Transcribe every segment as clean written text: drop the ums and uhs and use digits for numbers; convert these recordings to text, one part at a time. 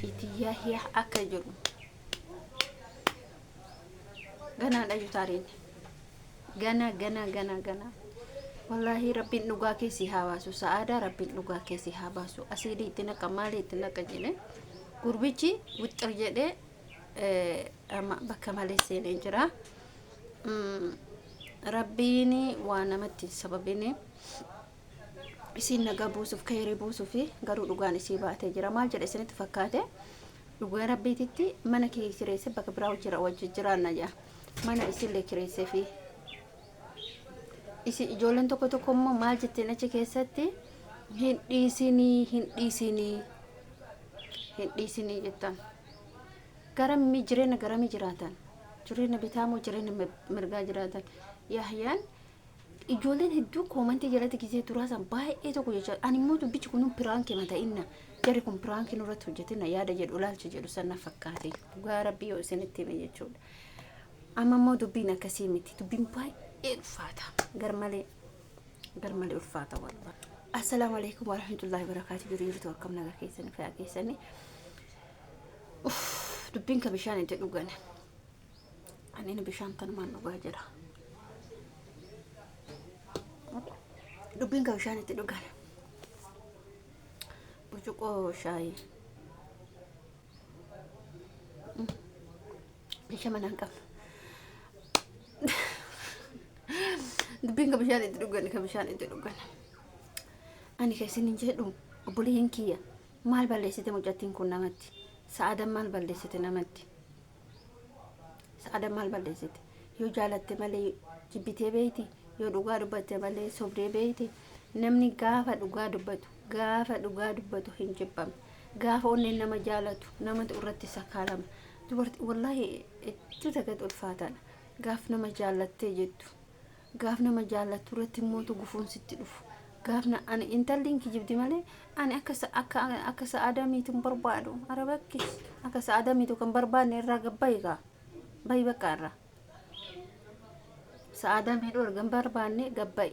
ربيتي يا هي أكجر جنا لا يتارين جنا والله ربي نوغاكي سي هواسو سعادة ربي نوغاكي سي هواسو أسيدي تنا كمالي تنا كجنة قربيتي وترجع أما بكمالي سينجرا ربيني وأنا متي سببيني isin naga buusuuf kayrii buusuufi garuu dhugaan isii baatee jira maal jedhe isinitti fakkaate dhugaa rabbiititti mana kee kireesse bakka biraa wajji jiraanna jaa mana isillee kireessee fi isi ijoolleen tokko tokko immoo maal jetteen achi keessatti hin dhiisinii jettan garamii jireenya bitaamoo jireenya mirgaa jiraatan yahyaan ijoolleen hedduu koomantii jalatti gisee turaasan baay'ee tokko jecha ani immoo dubbichi kun piraanki mata inna jarri kun piraanki nurratti hojjetina yaada jedhu ilaalcha jedhu sanna fakkaate dhugaa rabbii yoo isinitti hime jechuudha amma immoo dubbiin akkasii miti dubbiin baay'ee ulfaata garmalee ulfaata wallahi assalaamu alaykum warahmatullahi wabarakaatuh jirtu akkam nagaa keessanii fayyaa keessanii dubbiin ka bishaan itti dhugan ani bishaan tanumaan dhugaa jira dubbiin ka bishaan itti dhugan burcuqoo shaayii bishaan manaan qabna dubbiin ka bishaan itti dhugan ani keessin jedhu obboleeyyan kiyya maal balleessite mucattiin kun namatti sa'aadan maal balleessite namatti sa'aadan maal balleessite yoo jaalatte malee jibbitee beeyti yoo dhugaa dubbatte malee sobdee beeyti namni gaafa dhugaa dubbatu hin jibbamne gaafa onneen nama jaalatu namatu irratti sakaalama dubartii wallahi itti tagad ulfaataadha gaaf nama jaalattee jettu gaaf nama jaalatu irratti mootu gufuun sitti dhufu gaafna ani intalliin kijibdi malee ani akka sa'aadamiitu barbaadu arabakkis akka sa'aadamiitu kan barbaadne irraa gabbayga bay bakka irraa sa'aadamii dhorgan barbaadne gabbay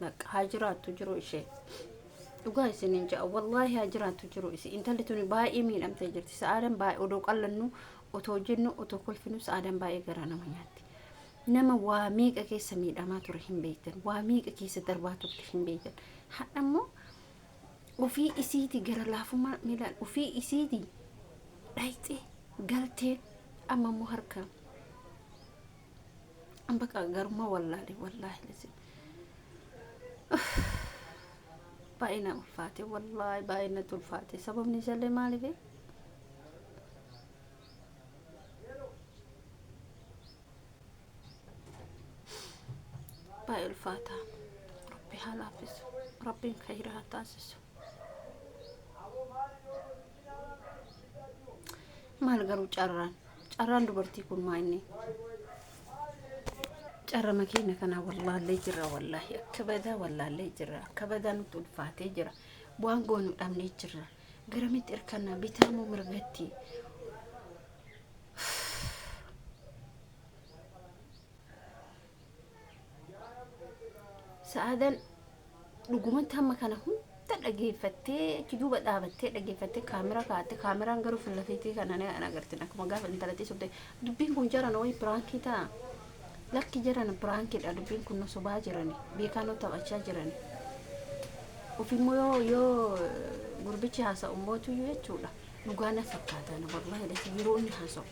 bakka haajiraattu jiru ishee dhugaa isiniin ja'a wallahi haajiraattu jiru isi intalli tuni baay'ee miidhamtee jirti sa'aadan baay'ee odoo qallannu otoo jennu otoo kolfinu sa'aadan baay'ee garaa nama nyaatti nama waa meeqa keessa miidhamaa ture hin beektan waa meeqa keessa darbaa turte hin beektan hadha immoo ofii isiiti gara laafummaa miilaan ofii isiiti dhayxee galtee amma immoo harka ambaka garuma wallahi lasin baay'ina ulfaate wallahi baay'ina ulfaate sababni isallee maaliif باي الفاتحة ربي حلافظ ربي خيرها تاسس ما لقرو جران دبرتي كون ما إني جرا مكينة كنا والله اللي جرا والله كبدا والله اللي جرا كبدا نطول فاتي جرا بوانقون أمني جرا قرمت إركنا بيتامو مرغتي سعادة لقومت هم كانهم تلاقيفتي كدوبة دابتي تلاقيفتي كاميرا كاتي كاميرا نقرو في اللفيتي كان أنا قرتنا كم قاف أنت لا تسوي دبين كون جرا نوي برانكي تا لكن جرا نبرانكي ده دبين كون نصبا جراني بيكانو تبأشة جراني وفي يو غربتي هاسا أموتو يوتشولا نقانا فكاتا أنا والله ده يروني هاسو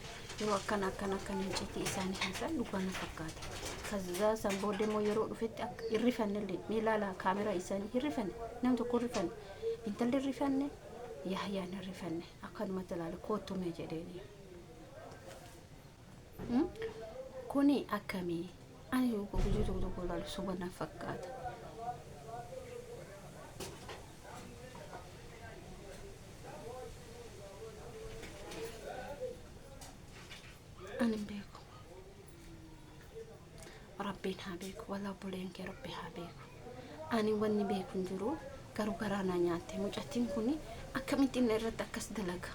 يو أكنا نجتي إساني هاسا نقانا فكاتا كذا سامبود مو يرو رفت يرفن اللي ميلا كاميرا إساني يرفن نام تقول رفن انت اللي رفن يحيى نرفن أكن مثلا كوتو مجدني كوني أكمي أنا يو بوجود تقول على سبحان فكات أنا بيكو ربين هابيك ولا بولينك ربي هابيك أنا وني بيك نجرو كارو كرانا نياتي مجاتين كوني أكملت إن الرد أكس دلقة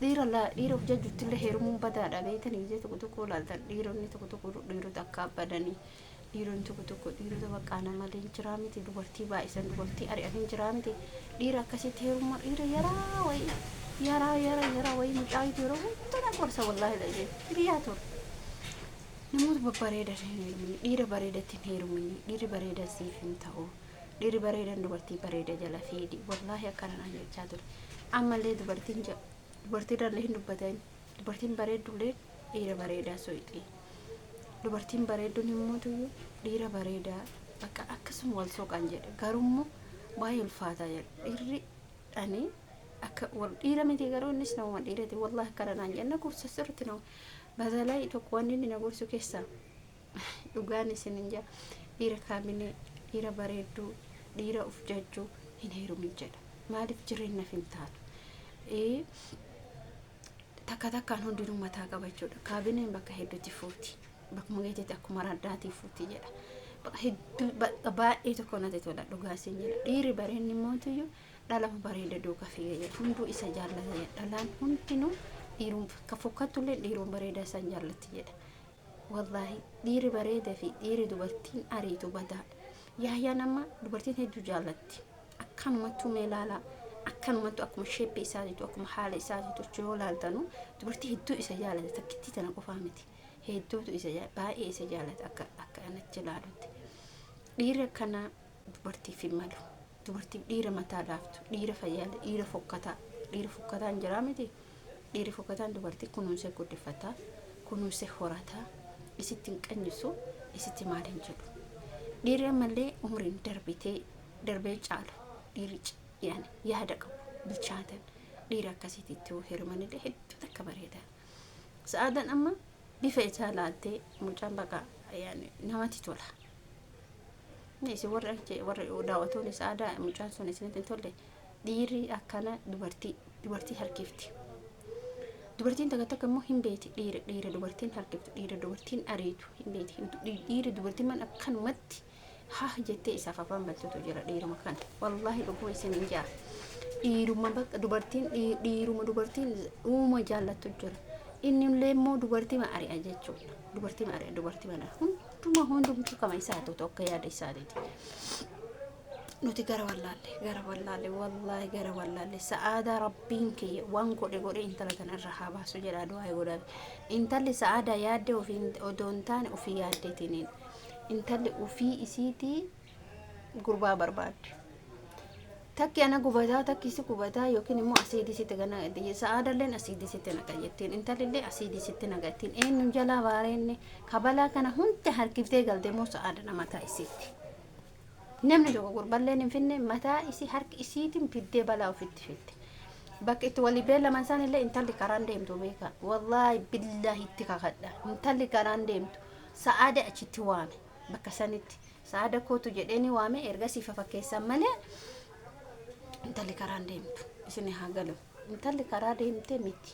ديرو جاجو تله هيرمون بدأ بيتني جيت تقول على ديرو ني تقول ديرو تكاب بدني dhiironni tokko dhiirota baqqaana malee hin jiraa miti dubartii baay'isan dubartii ari'an hin jiraa miti dhiira akkasitti heerummaa dhiira yaraa wayii mucaayitu yeroo hundaa gorsa wallaahi dhagee biyyaa ture namoota babbareedan hin heerumne dhiira bareedatti hin heerumne dhiirri bareedan siif hin ta'u dhiirri bareedan dubartii bareeda jala fiidi wallaahi akkana naan jechaa ture ammallee dubartiirrallee hin dubbatan dubartiin bareeddullee dhiira bareedaa soixii dubartiin bareedduun immoo tuyyu dhiira bareedaa bakka akkasuma wal soqan jedhe garummoo baay'ee ulfaataa jedhe dhiirri dhani akka wal dhiira miti garuu innis nama dhiirati wallahi akkana naan jenna gorsa sirriitti nama batalaa tokko wanni inni na gorsu keessaa dhugaan isin hin jaa dhiira kaabinee dhiira bareedduu dhiira uf jajjuu hin heerumin jedha maaliif jireenyaaf hin taatu takkaan hundinuu mataa qabachuudha kaabineen bakka hedduutti fuuti bakkuma geetetti akkuma raddaatii fuuti jedha bakka hedduu baay'ee tokko natti tola dhugaasin jedha dhiirri bareenni mootiyyuu dhalama bareeda duuka fiigee jedha hunduu isa jaallata jedha dhalaan hundinuu dhiiruun ka fokkatullee dhiiruun bareeda isaan jaallatti jedha wallaahi dhiirri bareeda fi dhiirri dubartiin ariitu badaadha yaayyaa nama dubartiin hedduu jaallatti akkanumattuu meelaalaa akkanumattu akkuma sheeppi isaatiitu akkuma haala isaatiitu yoo laaltanu dubartii hedduu isa jaallata takkitti tana qofaa miti hedduutu isa baay'ee isa jaallata akka anatti ilaalutti dhiira akkana dubartiif hin malu dubartiif dhiira mataa laaftu dhiira fayyaada dhiira fokkataan jiraa miti dhiirri fokkataan dubartii kunuunsee guddifataa kunuunsee horataa isitti hin qanyisu isitti maal hin jedhu dhiirri ammallee umriin darbee caalu dhiirri yani yaada qabu bilchaatan dhiira akkasitti itti heerumanillee hedduu takka bareeda sa'aadan amma bifa isaa laaltee mucaan baqa yani namatti tola nisi warra daawwatoonni sa'aadaa mucaan sun isinitti hin tolle dhiirri akkana dubartii harkifti dubartiin takka immoo hin beeti dhiira dubartiin harkiftu dhiira dubartiin ariitu hin beeti dhiira dubartiin man akkanumatti haa jettee isaaf afaan balchatu jira dhiiruma kan wallaahi dhuguma isin hin jaa dhiiruma bakka dubartiin uuma jaallattu jira inni illee immoo dubartii ma ari'a jechuudha dubartii mana hundumtu kama isaatu tokko yaada isaatiiti nuti gara wallaalle wallaahi gara wallaalle sa'aadaa rabbiin kiyya waan godhe intala kana irra haa baasu jedha du'aa godhaaf intalli sa'aadaa yaadde ofiin odoo hin taane ofii yaaddeetiniin intalli ofii isiitii gurbaa barbaadde takki ana gubataa takki isi gubataa yookiin immoo asiidisitti gana sa'aadalleen asiidisitti naqa jettiin intallillee asiidisitti naqa jettiin eenyu jalaa baareenne kabalaa kana hunda harkiftee galtee moo sa'aada mataa isiitti namni tokko gurballeen hin finne mataa isii harki isiitiin fiddee balaa ofitti fidde bakka itti walii beellaman isaanillee intalli karaan deemtu beeka wallaahi billaahi itti kakadha intalli karaan deemtu sa'aada achitti waame bakka sanitti sa'aada kootu jedheeni waame erga siifa fakkeessan malee intalli karaan deemtu isin haa galu intalli karaa deemte miti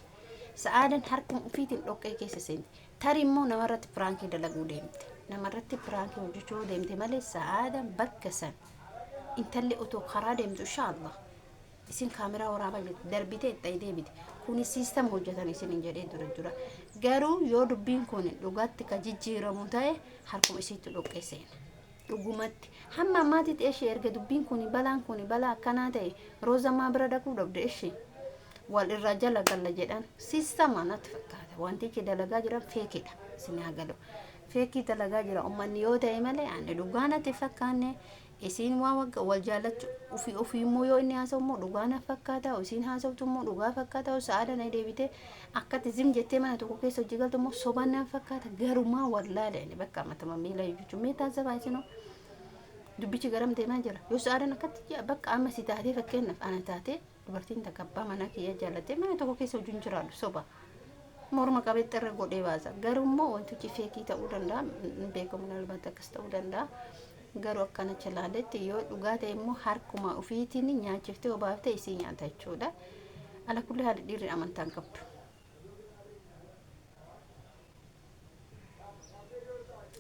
sa'aadan harkuma ofiitiin dhoqqee keessa seenti tari immoo namarratti piraankii dalaguu deemte namarratti piraankii hojjechuu deemte malee sa'aadan bakka san intalli otoo karaa deemtu inshaallah isin kaameraa waraabaa jirti darbitee itti deebite kuni siistam hojjetan isin hin jedhee dura garuu yoo dubbiin kun dhugaatti ka jijjiiramu ta'e harkuma isiitti dhoqqee seena dhugumatti hamma ammaatitti ishee erga dubbiin kun balaan kun balaa akkanaa ta'e roozamaa bira dhaquu dhabde ishee wal irraa jala galla jedhan siistama natti fakkaata wantichi dalagaa jiran feekidha isin haa galu feekii dalagaa jira ummanni yoo ta'e malee ani dhugaa natti fakkaanne isin wal jaalatu ofii immoo yoo inni haasa'u immoo dhugaa na fakkaata isin haasa'utu immoo dhugaa fakkaata sa'aada na deebite akkatti zim jettee mana tokko keessa hojii galtu immoo sobaan na fakkaata garumaa wallaale ani bakka matama miila jechuun mee taasifaa isinoo dubbichi garam deemaa jira yoo sa'aadan akkatti bakka amma si taatee fakkeenyaaf ana taatee dubartiin takka abbaa manaa kiyya jaalattee mana tokko keessa hojiin jiraatu soba morma qabeetti irra godhee baasa garuu immoo wantichi feekii ta'uu danda'a beekamu nalbaatti akkas ta'uu danda'a garuu akkana chalaaletti yoo dhugaa ta'e immoo harkuma ofiitiin nyaachiftee obaaftee isii nyaata jechuudha ala kulli haali dhiirri amantaan qabdu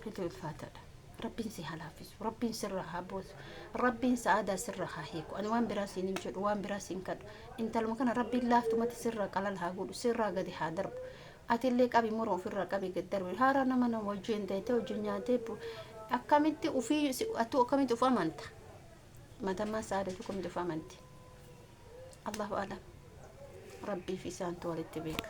hedduu ulfaataadha rabbiin si halaafisu rabbiin sirra haa boosu rabbiin sa'aadaa sirra haa hiiku ani waan biraa siin hin jedhu waan biraa siin kadhu intaluma kana rabbiin laaftumatti sirra qalal haa godhu sirraa gadi haa darbu atillee qabi morma ofirraa qabi gad darbe haara nama wajjin ta'e wajjin nyaatee akkamitti ufii atu akkamitti uf amanta matammaa saadatu akkamitti uf amanti allahu alam rabbii fi isaantu walitti beeka